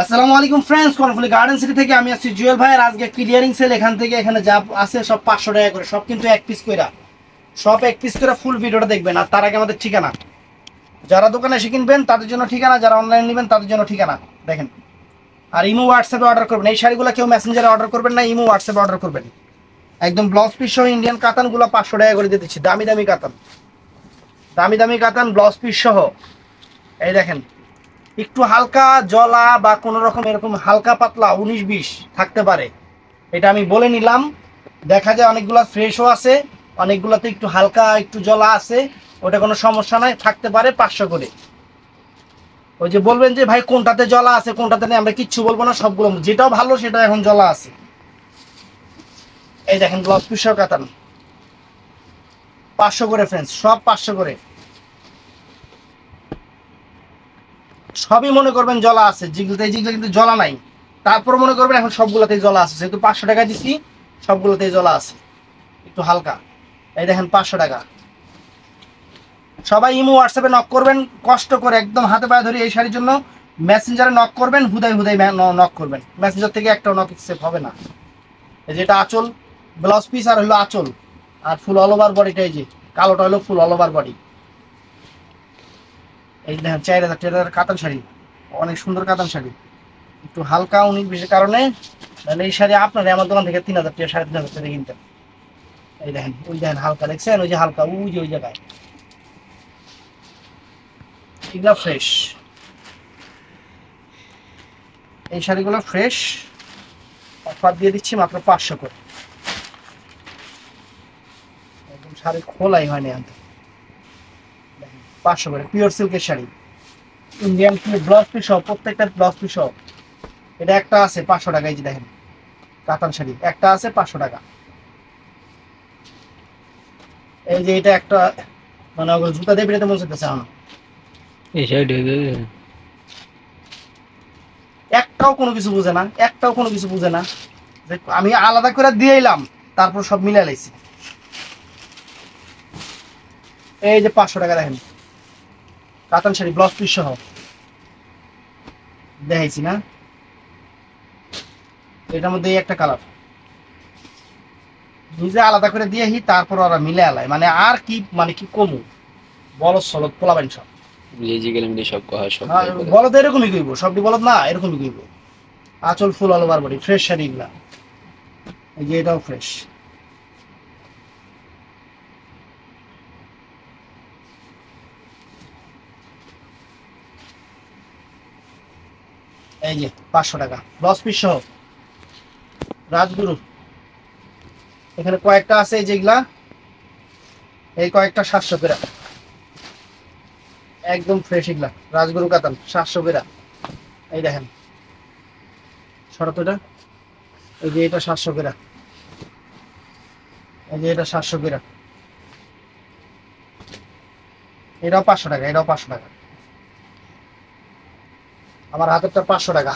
আসসালামু আলাইকুম friends, Karnaphuli garden city থেকে আমি আছি জুয়েল ভাই। আর আজকে ক্লিয়ারিং সেল এখান থেকে এখানে যা আছে সব 500 টাকা করে, সব কিন্তু এক পিস কইরা, সব এক পিস করে। ফুল ভিডিওটা দেখবেন। আর তার আগে আমাদের ঠিকানা, যারা দোকানে এসে কিনবেন তাদের জন্য ঠিকানা, যারা অনলাইন নেবেন তাদের জন্য ঠিকানা দেখেন। আর ইমো হোয়াটসঅ্যাপে অর্ডার করবেন। এই শাড়িগুলো কেউ মেসেঞ্জারে অর্ডার করবেন না, ইমো হোয়াটসঅ্যাপে অর্ডার করবেন। একদম ব্লাউজ পিস সহ ইন্ডিয়ান কাতানগুলো 500 টাকা করে দিয়ে দিচ্ছি। দামি দামি কাতান, দামি দামি কাতান ব্লাউজ পিস সহ। এই দেখেন, একটু হালকা জলা বা কোনো রকম এরকম হালকা পাতলা 19-20 থাকতে পারে, এটা আমি বলে নিলাম। দেখা যায় অনেকগুলো ফ্রেশও আছে, অনেকগুলোতে একটু হালকা একটু জলা আছে, ওটা কোনো সমস্যা নাই, থাকতে পারে 500 করে। ওই যে বলবেন যে ভাই কোনটাতে জলা আছে কোনটাতে নেই, আমরা কিচ্ছু বলবো না, সবগুলো যেটাও ভালো সেটা এখন জলা আছে। এই দেখেন ব্লাউজ পিস কাতান 500 করে ফ্রেন্ডস, সব 500 করে। সবই মনে করবেন জলা আছে, যেগুলোতে যেগুলো কিন্তু জলা নাই, তারপর মনে করবেন এখন সবগুলোতেই জলা আছে। যেহেতু 500 টাকা দিচ্ছি, সবগুলোতেই জলা আছে, একটু হালকা। এই দেখেন 500 টাকা। সবাই ইমো হোয়াটসঅ্যাপে নক করবেন, কষ্ট করে একদম হাতে পায়ে ধরে। এই শাড়ির জন্য মেসেঞ্জারে নক করবেন, হুদাই হুদাই নক করবেন। মেসেঞ্জার থেকে একটাও নক সেভ হবে না। এই যেটা আঁচল, ব্লাউজ পিস আর হলো আঁচল, আর ফুল অল ওভার বডিটা, এই যে কালোটা হলো ফুল অল ওভার বডি। এই দেখেন 4000 টাকার কাতান শাড়ি, অনেক সুন্দর কাতান শাড়ি, একটু হালকা 19-20 কারণে। তাহলে এই শাড়ি আপনার আমার দোকান থেকে 3000 টাকা 3500 টাকা কিনতেন। এই দেখেন, ওই দেখেন হালকা, দেখছেন ওই যে হালকা, ওই যে ওই জায়গায়, এগুলা ফ্রেশ। এই শাড়িগুলো ফ্রেশ, অফার দিয়ে দিচ্ছি মাত্র 500 করে। একদম শাড়ি খোলাই হয়নি আনতে। 500 করে পিওর সিল্কের শাড়ি, ইন্ডিয়ান ব্লাউজ পিস সহ, প্রত্যেকটা ব্লাউজ পিস সহ। এটা একটা আছে 500 টাকা, এই যে দেখেন কাতান শাড়ি একটা আছে 500 টাকা। এই যে এটা একটা, মানে জুতা দিয়ে বেরোতে মন চাইতেছে আমার। এই সাইড হয়ে গেছে। একটাও কোনো কিছু বুঝে না, একটাও কোনো কিছু বুঝে না। আমি আলাদা করে দিয়ে এলাম, তারপর সব মিলে লাইছি। এই যে 500 টাকা দেখেন কাতান শাড়ি ব্লাউজ পিস সহ, দেখাইছি না? এটার মধ্যে এই একটা কালার, নিজে আলাদা করে দিয়েহি, তারপর ওরা মিলে আলায়। মানে আর কি, মানে কি কমু, বলদ সলদ পোলাবেন সব। ফিজিক্যালি মিলে সব কথা সব বলদ এরকমই কইব, সবটি বলদ না, এরকমই কইব। আঁচল full all over body, fresh শাড়িগুলা। এই যে এটাও ফ্রেশ। এই যে 500 টাকা ব্লাউজ পিস সহ, রাজগুরু। এখানে কয়েকটা আছে, এই যেগুলা, এই কয়েকটা 700 করে, একদম ফ্রেশ। এগুলা রাজগুরু কাতান 700 করে। এই দেখেন শরতটা, এই যে এটা 700 করে, এই যে এটা 700 করে। এটাও 500 টাকা, এটাও 500 টাকা। আমার হাতেরটা 500 টাকা,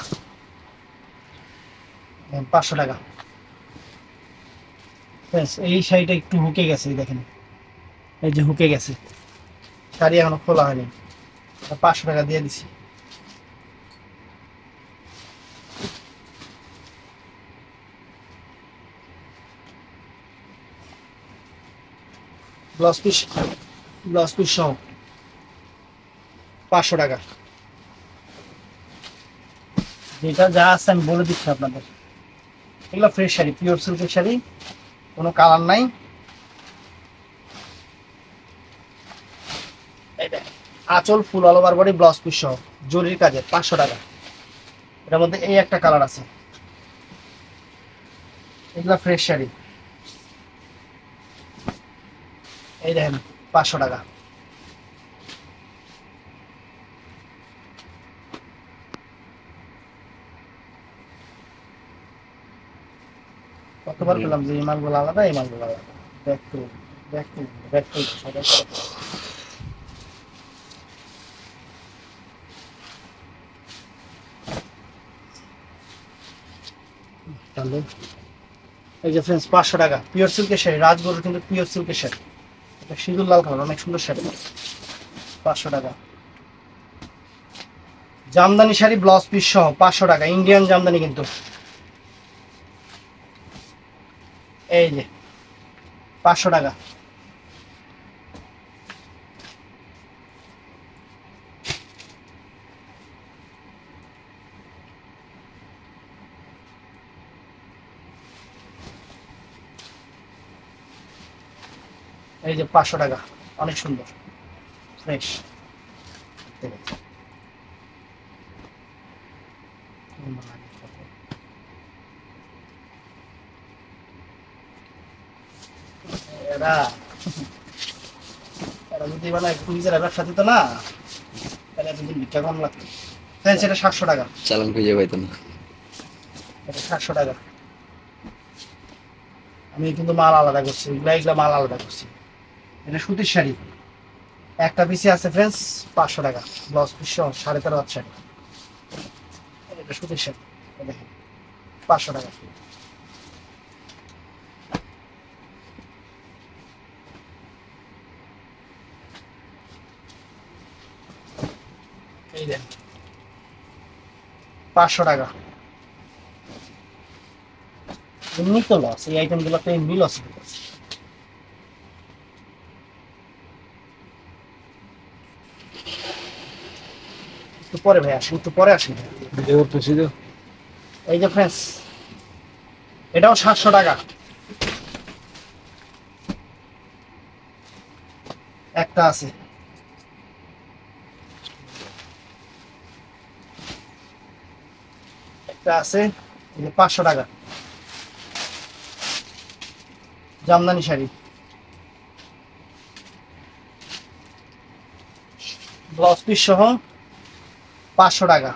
500 টাকা। এই শাড়িটা একটু হুকে গেছে, দেখেন এই যে হুকে গেছে, শাড়ি এখনো খোলা হয়নি, 500 টাকা দিয়ে দিছি। ব্লাউজ পিস, ব্লাউজ পিস সহ 500 টাকা। যেটা যা আছে আমি বলে দিচ্ছি আপনাদের। এগুলো ফ্রেশ শাড়ি, পিওর সিল্কের শাড়ি, কোনো কালার নাই। আঁচল full all over body blouse piece সহ, জরির কাজে 500 টাকা। এটার মধ্যে এই একটা কালার আছে। এগুলো ফ্রেশ শাড়ি, এই দেখেন 500 টাকা। কতবার পেলাম যে এই মালগুলো আলাদা, এই মালগুলো আলাদা। Back to back to back to সবাই। তাহলে এই যে ফ্রেন্ডস 500 টাকা পিওর সিল্কের শাড়ি, রাজগরুর কিন্তু পিওর সিল্কের শাড়ি, এটা সিঁদুর লাল কালার, অনেক সুন্দর শাড়ি, 500 টাকা। জামদানি শাড়ি ব্লাউজ পিস সহ 500 টাকা, ইন্ডিয়ান জামদানি কিন্তু। এই যে 500 টাকা। এই যে 500 টাকা, অনেক সুন্দর ফ্রেশ। এরা এরা যদি মানে নিজেরা ব্যবসা দিত না তাহলে এতদিন ভিক্ষা কম লাগতো। ফ্রেন্ডস এটা 700 টাকা, চালান খুঁজে পাইতো না। এটা 700 টাকা। আমি কিন্তু মাল আলাদা করছি, এগুলা এগুলা মাল আলাদা করছি। এটা সুতির শাড়ি, একটা পিসে আছে ফ্রেন্ডস 500 টাকা, ব্লাউজ পিস সহ 13.5 হাত শাড়ি। এটা সুতির শাড়ি, এই দেখেন 500 টাকা। এই দেন 500 টাকা। এমনি তো লস, এই আইটেম গুলো তো এমনি লস। একটু পরে ভাই আসেন, একটু পরে আসেন। ভিডিও করতেছি তো। এই যে ফ্রেন্ডস এটাও 700 টাকা, একটা আছে। একটা আছে, এই যে 500 টাকা জামদানি শাড়ি, ব্লাউজ পিস সহ 500 টাকা।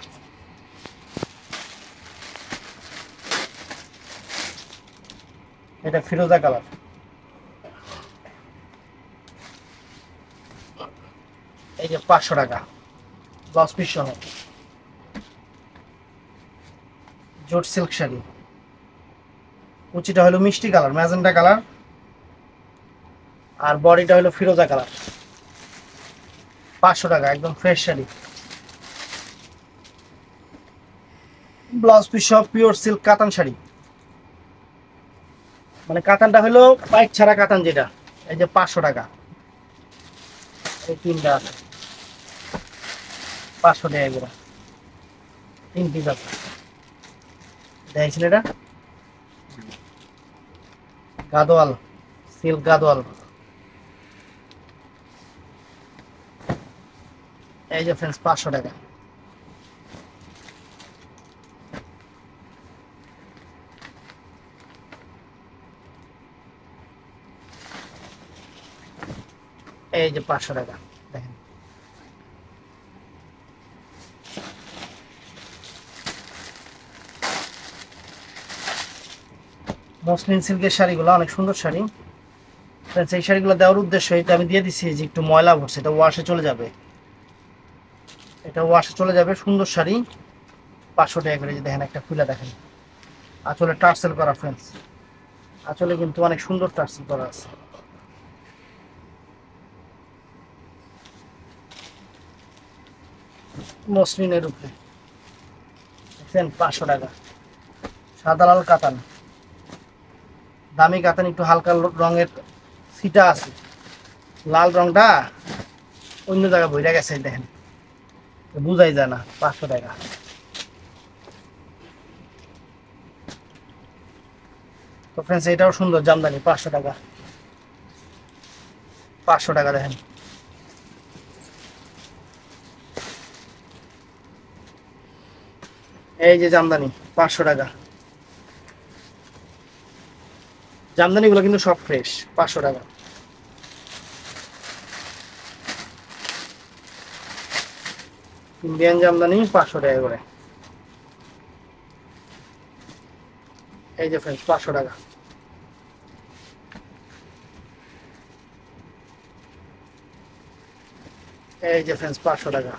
এটা ফিরোজা কালার, এই যে 500 টাকা ব্লাউজ পিস সহ। জোট সিল্ক শাড়ি, কুচিটা হলো মিষ্টি কালার, ম্যাজেন্টা কালার, আর বডিটা হলো ফিরোজা কালার। 500 টাকা, একদম ফ্রেশ শাড়ি। ব্লাউজ পিস সহ পিওর সিল্ক কাতান শাড়ি, মানে কাতানটা হলো পাইক ছাড়া কাতান যেটা। এই যে 500 টাকা, এই তিনটা আছে 500 টাকা করে, 3 পিস আছে। দেখছেন এটা গাদোয়াল, সিল্ক গাদোয়াল। এই যে ফ্রেন্ডস 500 টাকা। এই যে 500 টাকা দেখেন। মসলিন সিল্কের শাড়িগুলো অনেক সুন্দর শাড়ি। ফ্রেন্ডস এই শাড়িগুলো দেওয়ার উদ্দেশ্য এটা আমি দিয়ে দিচ্ছি যে একটু ময়লা ভরছে, এটা ওয়াশে চলে যাবে, এটা ওয়াশে চলে যাবে। সুন্দর শাড়ি 500 টাকা করে। যে দেখেন একটা খুলে দেখেন, আঁচলে টার্সেল করা ফ্রেন্ডস, আঁচলে কিন্তু অনেক সুন্দর টার্সেল করা আছে। মসলিনের উপরে দেখছেন 500 টাকা। সাদা লাল কাতান, দামি কাতান, একটু হালকা রঙের সিটা আছে, লাল রংটা অন্য জায়গায় বইরা গেছে দেখেন, বুঝাই যায় না। 500 টাকা। তো ফ্রেন্ডস এটাও সুন্দর জামদানি, 500 টাকা। 500 টাকা দেখেন। এই যে জামদানি 500 টাকা। জামদানিগুলো কিন্তু সব ফ্রেশ, 500 টাকা। ইন্ডিয়ান জামদানি 500 টাকা করে। এই যে ফ্রেন্ডস 500 টাকা। এই যে ফ্রেন্ডস 500 টাকা।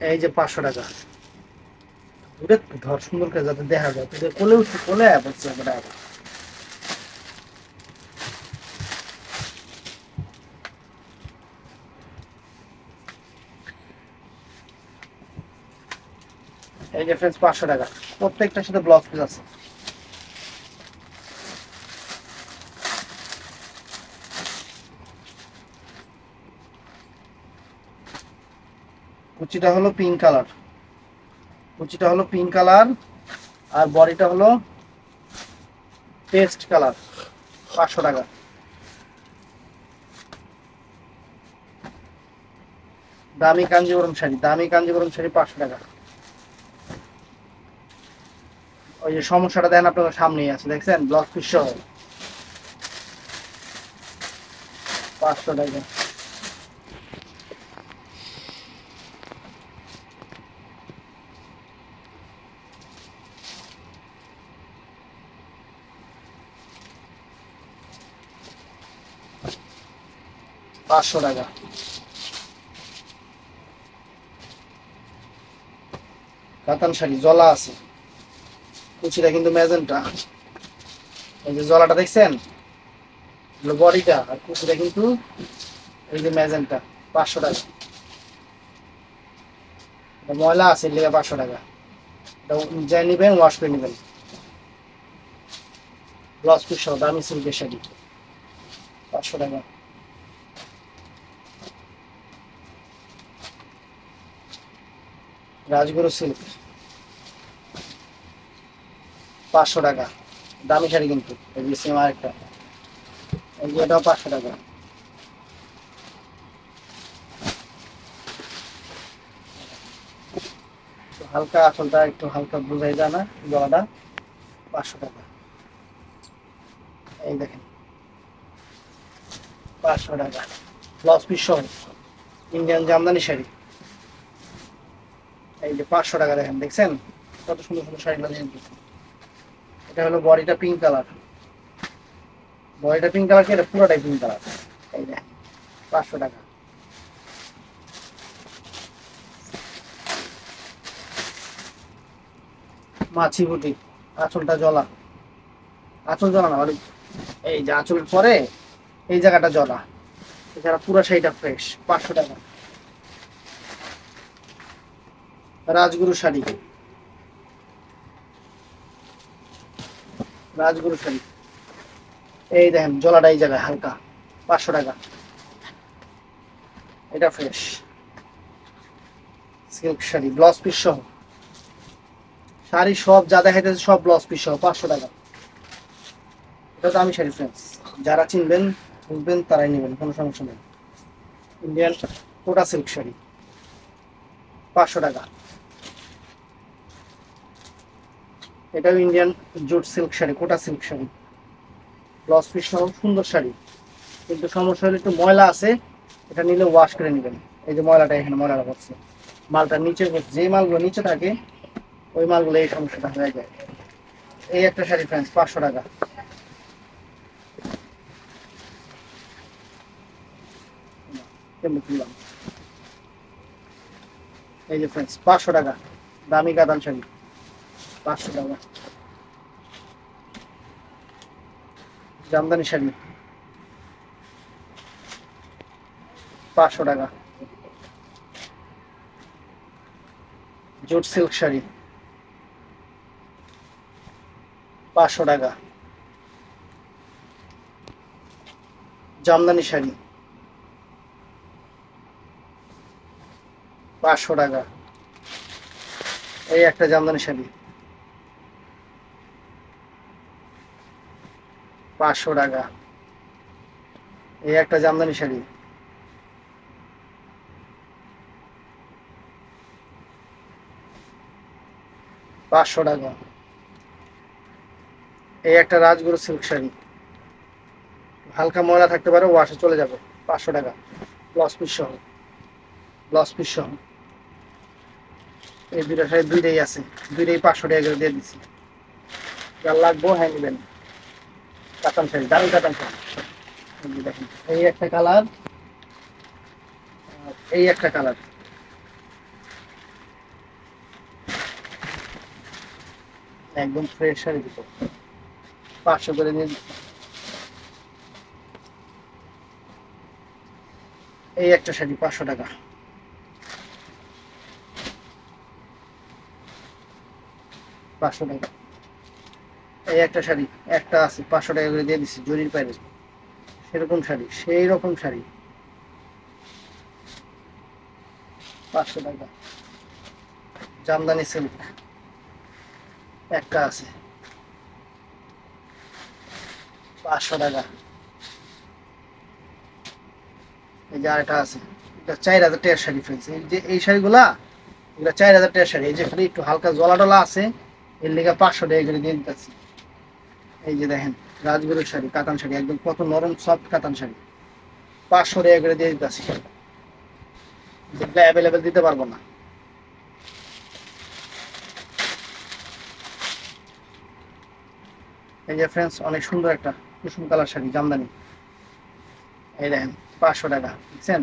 এই যে 500 টাকা। দূরে ধর সুন্দর করে যাতে দেখা যায়, তোদের কোলে উঠছে, কোলে পড়ছে এবার। এই যে ফ্রেন্ডস 500 টাকা, প্রত্যেকটার সাথে ব্লাউজ পিস আছে। কুচিটা হলো পিঙ্ক কালার, কুচিটা হলো পিঙ্ক কালার, আর বডিটা হলো পেস্ট কালার। 500 টাকা। দামি কাঞ্জিবরম শাড়ি, দামি কাঞ্জিবরম শাড়ি 500 টাকা। ওই যে সমস্যাটা দেখেন আপনার সামনেই আছে, দেখছেন ব্লাউজ পিস সহ 500 টাকা। পাঁচশো টাকা। কাতান শাড়ি জলা আছে, কুচিটা কিন্তু ম্যাজেন্টা। এই যে জলাটা দেখছেন, বডিটা আর কুচিটা কিন্তু এই যে ম্যাজেন্টা। 500 টাকা। ময়লা আছে লেগে 500 টাকা। এটা যাই নিবেন ওয়াশ করে নেবেন। ব্লাউজ পিস সহ দামি সিল্কের শাড়ি 500 টাকা। রাজগুরু সিল্ক 500 টাকা। দামি শাড়ি কিন্তু, এই যে সেম আরেকটা, এই যে এটাও 500 টাকা। হালকা আঁচলটা একটু হালকা বোঝাই যায় না, গলাটা। 500 টাকা। এই দেখেন 500 টাকা। ব্লাউজ পিস সহ ইন্ডিয়ান জামদানি শাড়ি। এই যে 500 টাকা। দেখেন, দেখছেন কত সুন্দর সুন্দর শাড়িগুলো দিয়েছে। এটা হলো বডিটা পিঙ্ক কালার, বডিটা পিঙ্ক কালার কি, এটা পুরোটাই পিঙ্ক কালার। এই দেখেন 500 টাকা। মাছি বুটি, আঁচলটা জলা, আঁচল জলা না, এই যে আঁচলের পরে এই জায়গাটা জলা, এছাড়া পুরো শাড়িটা ফ্রেশ। 500 টাকা। রাজগুরু শাড়ি, রাজগুরু শাড়ি এই দেখেন জলাটা এই জায়গায় হালকা। 500 টাকা। এটা fresh silk sari, blouse piece সহ। শাড়ি সব যা দেখাইতেছে সব ব্লাউজ পিস সহ 500 টাকা। এটা তো আমি শাড়ি ফ্রেন্ডস, যারা চিনবেন বুঝবেন তারাই নেবেন, কোনো সমস্যা নেই। ইন্ডিয়ান কোটা সিল্ক শাড়ি 500 টাকা। এটাও ইন্ডিয়ান জুট সিল্ক শাড়ি, কোটা সিল্ক শাড়ি, ব্লাউজ পিস সহ সুন্দর শাড়ি। কিন্তু সমস্যা হলে একটু ময়লা আছে, এটা নিলে ওয়াশ করে নেবেন। এই যে ময়লাটা এখানে ময়লাটা পড়ছে, মালটা নিচে পড়ছে, যে মালগুলো নিচে থাকে ওই মালগুলো এই সমস্যাটা হয়ে যায়। এই একটা শাড়ি ফ্রেন্ডস 500 টাকা। কেমন কিনলাম, এই যে ফ্রেন্ডস 500 টাকা। দামি কাতান শাড়ি 500 টাকা। জামদানি শাড়ি 500 টাকা। জুট সিল্ক শাড়ি 500 টাকা। জামদানি শাড়ি 500 টাকা। এই একটা জামদানি শাড়ি 500 টাকা। এই একটা জামদানি শাড়ি 500 টাকা। এই একটা রাজগুরু সিল্ক শাড়ি, হালকা ময়লা থাকতে পারে, ওয়াশে চলে যাবে। 500 টাকা। ব্লাউজ পিস সহ, ব্লাউজ পিস সহ। এই দুইটা শাড়ি দুইটাই আছে, দুইটাই 500 টাকা করে দিয়ে দিচ্ছি। যার লাগবো হ্যাঁ নেবেন। কাতান শাড়ি, দামি কাতান শাড়ি। এই যে দেখেন, এই একটা কালার, এই একটা কালার। একদম ফ্রেশ শাড়ি দিত 500 করে নিয়ে দিচ্ছি। এই একটা শাড়ি 500 টাকা, 500 টাকা। এই একটা শাড়ি একটা আছে 500 টাকা করে দিয়ে দিচ্ছি, জরির পাইরে সেরকম শাড়ি, সেই রকম শাড়ি 500 টাকা। জামদানি সিল্ক একটা আছে 500 টাকা। এই যে আরেকটা আছে, এটা 4000 টাকার শাড়ি ফ্রেন্ডস। এই যে এই শাড়িগুলা এগুলো 4000 টাকার শাড়ি। এই যে খালি একটু হালকা জলা টলা আছে, এর লেগে 500 টাকা করে দিয়ে দিতেছি। এই যে দেখেন রাজগুরুর শাড়ি, কাতান শাড়ি, একদম কত নরম সফট কাতান শাড়ি, 500 টাকা করে দিয়ে দিতেছি। যেগুলো অ্যাভেলেবেল দিতে পারবো না। এই যে ফ্রেন্ডস অনেক সুন্দর একটা কুসুম কালার শাড়ি জামদানি, এই দেখেন 500 টাকা, দেখছেন?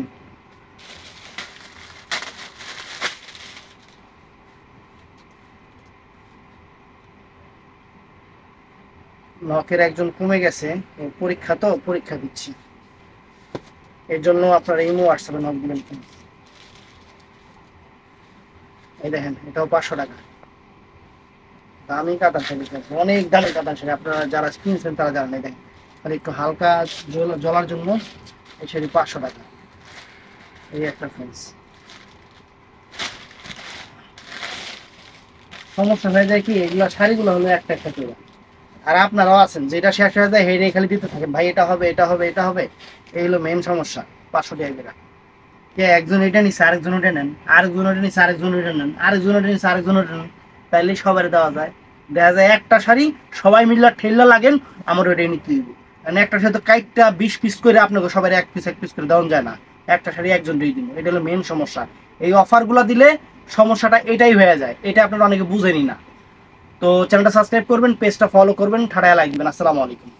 নখের একজন কমে গেছে, পরীক্ষা তো পরীক্ষা দিচ্ছি, এর জন্য আপনার ইমো হোয়াটসঅ্যাপে নখ দিবেন। এই দেখেন এটাও 500 টাকা। দামি কাতান শাড়ি, অনেক দামি কাতান শাড়ি, আপনারা যারা কিনছেন তারা জানেন। এই দেখেন খালি একটু হালকা জ্বলার জন্য এই শাড়ি 500 টাকা। এই একটা ফ্রেন্ডস সমস্যা হয়ে যায় কি, এগুলো শাড়িগুলো হলো একটা একটা করে, আর আপনারাও আছেন যেটা শেষ হয়ে যায় হেরে খালি দিতে থাকেন, ভাই এটা হবে এটা হবে এটা হবে, এই হলো মেন সমস্যা। 500 টাকা কে একজন এটা নিচ্ছে আরেকজন ওটা নেন, আরেকজন ওটা নিচ্ছে আরেকজন ওটা নেন, আরেকজন ওটা নিচ্ছে আরেকজন ওটা নেন, তাইলে সবার দেওয়া যায়। দেখা যায় একটা শাড়ি সবাই মিল্লা ঠেল্লা লাগেন আমার ওটাই নিতে দিব, মানে একটা শাড়ি তো কাইটটা 20 পিস করে আপনাকে সবাই এক পিস করে দেওয়া যায় না, একটা শাড়ি একজন দিয়ে দিব, এটা হলো মেন সমস্যা। এই অফারগুলো দিলে সমস্যাটা এটাই হয়ে যায়, এটা আপনারা অনেকে বুঝেনি না। তো চ্যানেলটা সাবস্ক্রাইব করবেন, পেজটা ফলো করবেন, ঠাড়ায় লাইক দিবেন। আসসালামু আলাইকুম।